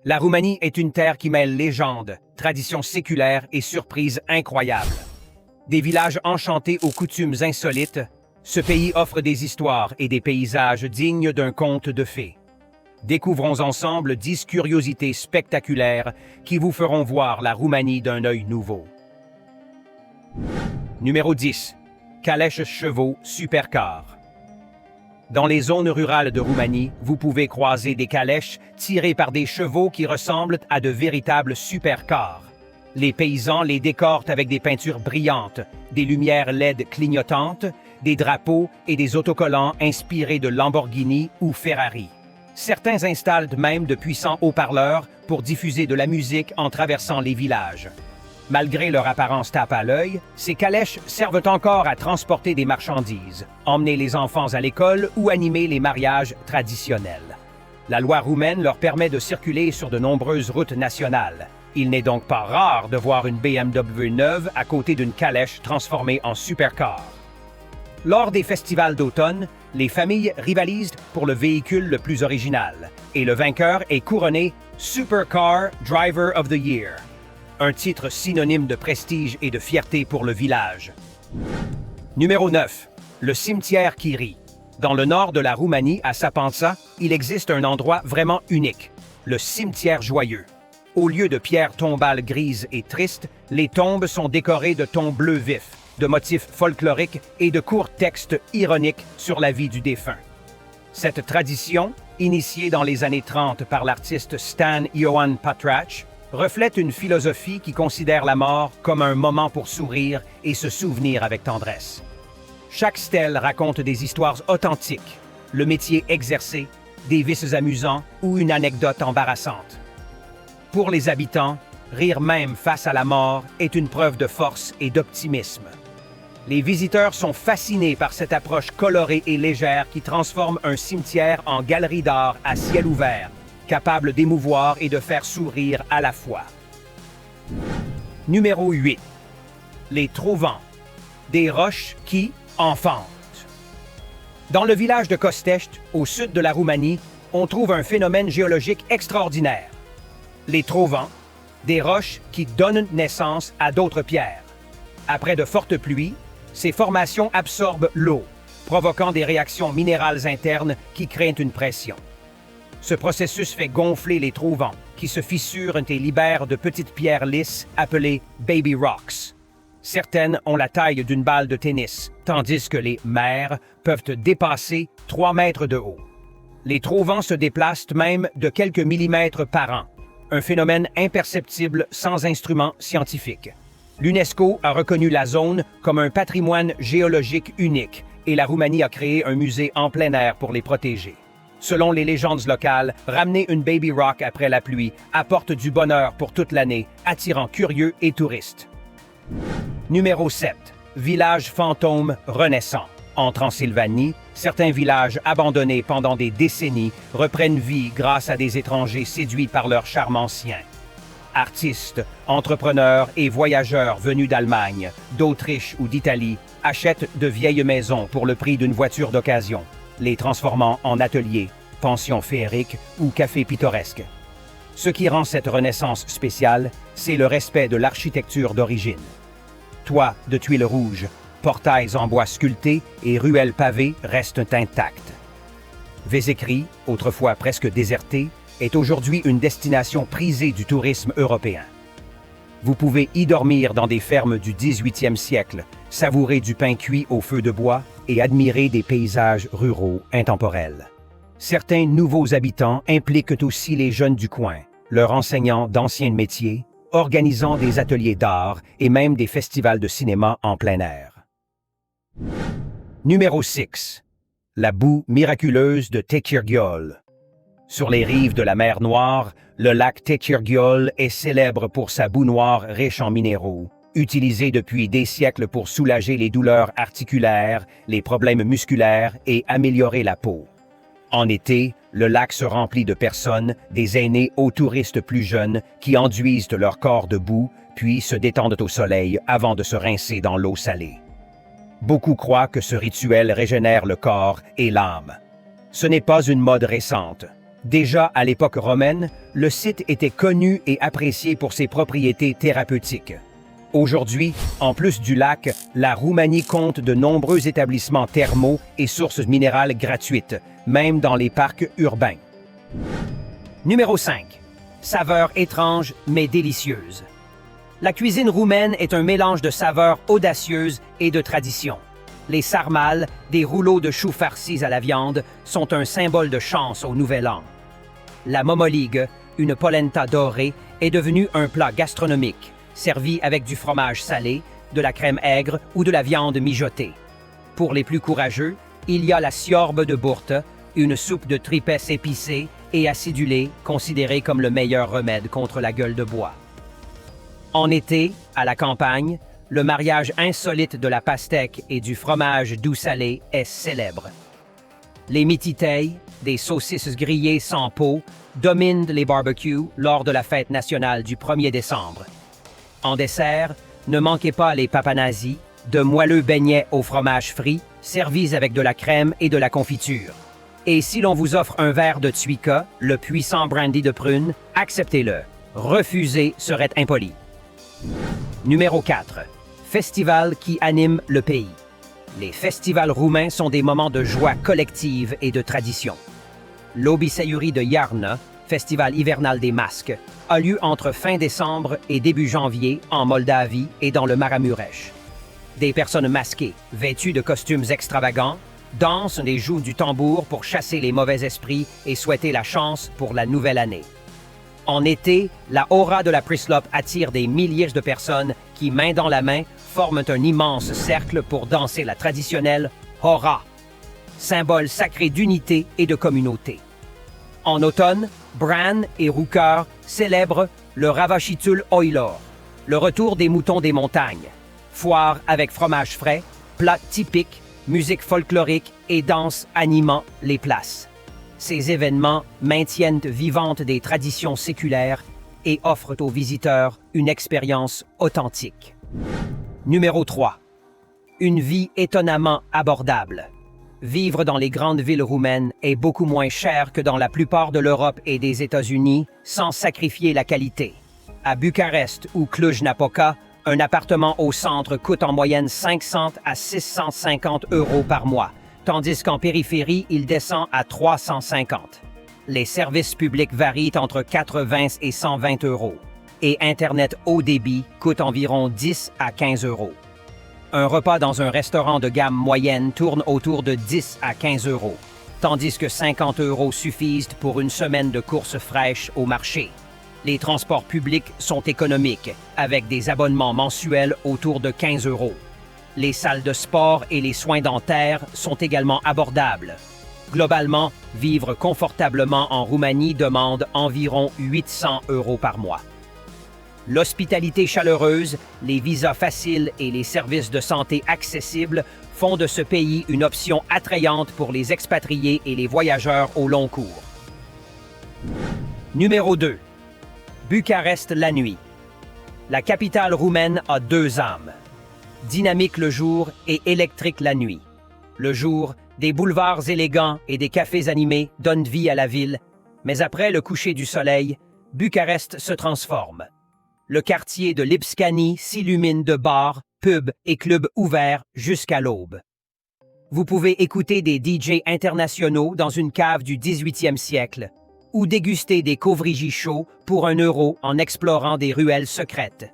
La Roumanie est une terre qui mêle légende, traditions séculaires et surprises incroyables. Des villages enchantés aux coutumes insolites, ce pays offre des histoires et des paysages dignes d'un conte de fées. Découvrons ensemble 10 curiosités spectaculaires qui vous feront voir la Roumanie d'un œil nouveau. Numéro 10. Calèches chevaux supercars. Dans les zones rurales de Roumanie, vous pouvez croiser des calèches tirées par des chevaux qui ressemblent à de véritables supercars. Les paysans les décorent avec des peintures brillantes, des lumières LED clignotantes, des drapeaux et des autocollants inspirés de Lamborghini ou Ferrari. Certains installent même de puissants haut-parleurs pour diffuser de la musique en traversant les villages. Malgré leur apparence tape à l'œil, ces calèches servent encore à transporter des marchandises, emmener les enfants à l'école ou animer les mariages traditionnels. La loi roumaine leur permet de circuler sur de nombreuses routes nationales. Il n'est donc pas rare de voir une BMW neuve à côté d'une calèche transformée en supercar. Lors des festivals d'automne, les familles rivalisent pour le véhicule le plus original, et le vainqueur est couronné Supercar Driver of the Year. Un titre synonyme de prestige et de fierté pour le village. Numéro 9. Le cimetière qui rit. Dans le nord de la Roumanie, à Sapanța, il existe un endroit vraiment unique, le cimetière joyeux. Au lieu de pierres tombales grises et tristes, les tombes sont décorées de tons bleus vifs, de motifs folkloriques et de courts textes ironiques sur la vie du défunt. Cette tradition, initiée dans les années 30 par l'artiste Stan Ioan Patrache, reflète une philosophie qui considère la mort comme un moment pour sourire et se souvenir avec tendresse. Chaque stèle raconte des histoires authentiques, le métier exercé, des vices amusants ou une anecdote embarrassante. Pour les habitants, rire même face à la mort est une preuve de force et d'optimisme. Les visiteurs sont fascinés par cette approche colorée et légère qui transforme un cimetière en galerie d'art à ciel ouvert, capable d'émouvoir et de faire sourire à la fois. Numéro 8. Les trouvants. Des roches qui enfantent. Dans le village de Costești, au sud de la Roumanie, on trouve un phénomène géologique extraordinaire. Les trouvants, des roches qui donnent naissance à d'autres pierres. Après de fortes pluies, ces formations absorbent l'eau, provoquant des réactions minérales internes qui créent une pression. Ce processus fait gonfler les trouvants, qui se fissurent et libèrent de petites pierres lisses appelées « baby rocks ». Certaines ont la taille d'une balle de tennis, tandis que les mères peuvent dépasser 3 mètres de haut. Les trouvants se déplacent même de quelques millimètres par an, un phénomène imperceptible sans instruments scientifiques. L'UNESCO a reconnu la zone comme un patrimoine géologique unique et la Roumanie a créé un musée en plein air pour les protéger. Selon les légendes locales, ramener une baby rock après la pluie apporte du bonheur pour toute l'année, attirant curieux et touristes. Numéro 7. Village fantôme renaissant. En Transylvanie, certains villages abandonnés pendant des décennies reprennent vie grâce à des étrangers séduits par leur charme ancien. Artistes, entrepreneurs et voyageurs venus d'Allemagne, d'Autriche ou d'Italie achètent de vieilles maisons pour le prix d'une voiture d'occasion, les transformant en ateliers, pensions féeriques ou cafés pittoresques. Ce qui rend cette renaissance spéciale, c'est le respect de l'architecture d'origine. Toits de tuiles rouges, portails en bois sculptés et ruelles pavées restent intactes. Vézécry, autrefois presque déserté, est aujourd'hui une destination prisée du tourisme européen. Vous pouvez y dormir dans des fermes du 18e siècle, savourer du pain cuit au feu de bois et admirer des paysages ruraux intemporels. Certains nouveaux habitants impliquent aussi les jeunes du coin, leur enseignant d'anciens métiers, organisant des ateliers d'art et même des festivals de cinéma en plein air. Numéro 6. La boue miraculeuse de Teçirgöl. Sur les rives de la mer Noire, le lac Teçirgöl est célèbre pour sa boue noire riche en minéraux, utilisée depuis des siècles pour soulager les douleurs articulaires, les problèmes musculaires et améliorer la peau. En été, le lac se remplit de personnes, des aînés aux touristes plus jeunes, qui enduisent leur corps de boue, puis se détendent au soleil avant de se rincer dans l'eau salée. Beaucoup croient que ce rituel régénère le corps et l'âme. Ce n'est pas une mode récente. Déjà à l'époque romaine, le site était connu et apprécié pour ses propriétés thérapeutiques. Aujourd'hui, en plus du lac, la Roumanie compte de nombreux établissements thermaux et sources minérales gratuites, même dans les parcs urbains. Numéro 5. Saveurs étranges mais délicieuses. La cuisine roumaine est un mélange de saveurs audacieuses et de traditions. Les sarmales, des rouleaux de choux farcis à la viande, sont un symbole de chance au Nouvel An. La momolig, une polenta dorée, est devenue un plat gastronomique, servi avec du fromage salé, de la crème aigre ou de la viande mijotée. Pour les plus courageux, il y a la siorbe de Burtă, une soupe de tripes épicée et acidulée, considérée comme le meilleur remède contre la gueule de bois. En été, à la campagne, le mariage insolite de la pastèque et du fromage doux salé est célèbre. Les mititei, des saucisses grillées sans peau, dominent les barbecues lors de la fête nationale du 1er décembre. En dessert, ne manquez pas les papanazzi, de moelleux beignets au fromage frit, servis avec de la crème et de la confiture. Et si l'on vous offre un verre de Tsuika, le puissant brandy de prune, acceptez-le. Refuser serait impoli. Numéro 4. Festival qui anime le pays. Les festivals roumains sont des moments de joie collective et de tradition. L'Obiseiuri de Iarnă, festival hivernal des masques, a lieu entre fin décembre et début janvier en Moldavie et dans le Maramureș. Des personnes masquées, vêtues de costumes extravagants, dansent et jouent du tambour pour chasser les mauvais esprits et souhaiter la chance pour la nouvelle année. En été, la aura de la Prislop attire des milliers de personnes qui, main dans la main, forment un immense cercle pour danser la traditionnelle hora, symbole sacré d'unité et de communauté. En automne, Bran et Rúcar célèbrent le Ravașitul Oilor, le retour des moutons des montagnes, foire avec fromage frais, plats typiques, musique folklorique et danse animant les places. Ces événements maintiennent vivantes des traditions séculaires et offrent aux visiteurs une expérience authentique. Numéro 3. Une vie étonnamment abordable. Vivre dans les grandes villes roumaines est beaucoup moins cher que dans la plupart de l'Europe et des États-Unis, sans sacrifier la qualité. À Bucarest ou Cluj-Napoca, un appartement au centre coûte en moyenne 500 à 650 € par mois, tandis qu'en périphérie, il descend à 350. Les services publics varient entre 80 et 120 €, et Internet haut débit coûte environ 10 à 15 €. Un repas dans un restaurant de gamme moyenne tourne autour de 10 à 15 €, tandis que 50 € suffisent pour une semaine de courses fraîches au marché. Les transports publics sont économiques, avec des abonnements mensuels autour de 15 €. Les salles de sport et les soins dentaires sont également abordables. Globalement, vivre confortablement en Roumanie demande environ 800 € par mois. L'hospitalité chaleureuse, les visas faciles et les services de santé accessibles font de ce pays une option attrayante pour les expatriés et les voyageurs au long cours. Numéro 2. Bucarest la nuit. La capitale roumaine a deux âmes. Dynamique le jour et électrique la nuit. Le jour, des boulevards élégants et des cafés animés donnent vie à la ville, mais après le coucher du soleil, Bucarest se transforme. Le quartier de Lipscani s'illumine de bars, pubs et clubs ouverts jusqu'à l'aube. Vous pouvez écouter des DJ internationaux dans une cave du 18e siècle ou déguster des kovrigy chauds pour 1 € en explorant des ruelles secrètes.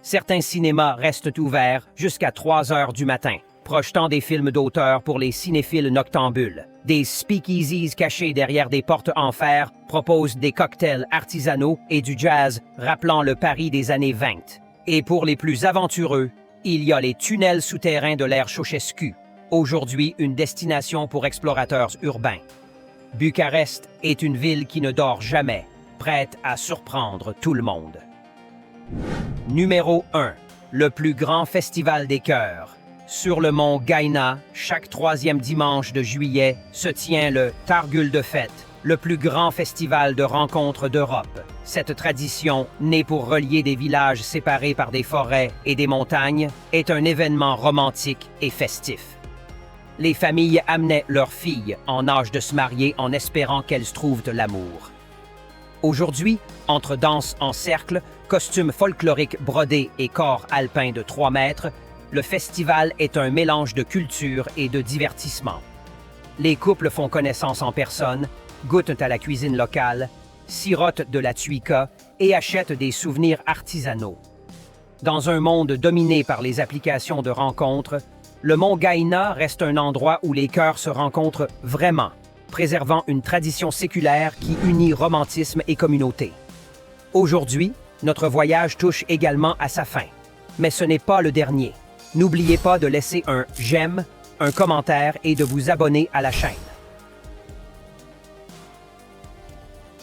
Certains cinémas restent ouverts jusqu'à 3 heures du matin, projetant des films d'auteur pour les cinéphiles noctambules. Des speakeasies cachés derrière des portes en fer proposent des cocktails artisanaux et du jazz rappelant le Paris des années 20. Et pour les plus aventureux, il y a les tunnels souterrains de l'ère Ceausescu, aujourd'hui une destination pour explorateurs urbains. Bucarest est une ville qui ne dort jamais, prête à surprendre tout le monde. Numéro 1. Le plus grand festival des chœurs. Sur le mont Gaina, chaque 3e dimanche de juillet, se tient le Targul de Fête, le plus grand festival de rencontres d'Europe. Cette tradition, née pour relier des villages séparés par des forêts et des montagnes, est un événement romantique et festif. Les familles amenaient leurs filles en âge de se marier en espérant qu'elles trouvent de l'amour. Aujourd'hui, entre danse en cercle, costumes folkloriques brodés et corps alpins de 3 mètres, le festival est un mélange de culture et de divertissement. Les couples font connaissance en personne, goûtent à la cuisine locale, sirotent de la tuica et achètent des souvenirs artisanaux. Dans un monde dominé par les applications de rencontres, le Mont Gaïna reste un endroit où les cœurs se rencontrent vraiment, préservant une tradition séculaire qui unit romantisme et communauté. Aujourd'hui, notre voyage touche également à sa fin. Mais ce n'est pas le dernier. N'oubliez pas de laisser un « j'aime », un commentaire et de vous abonner à la chaîne.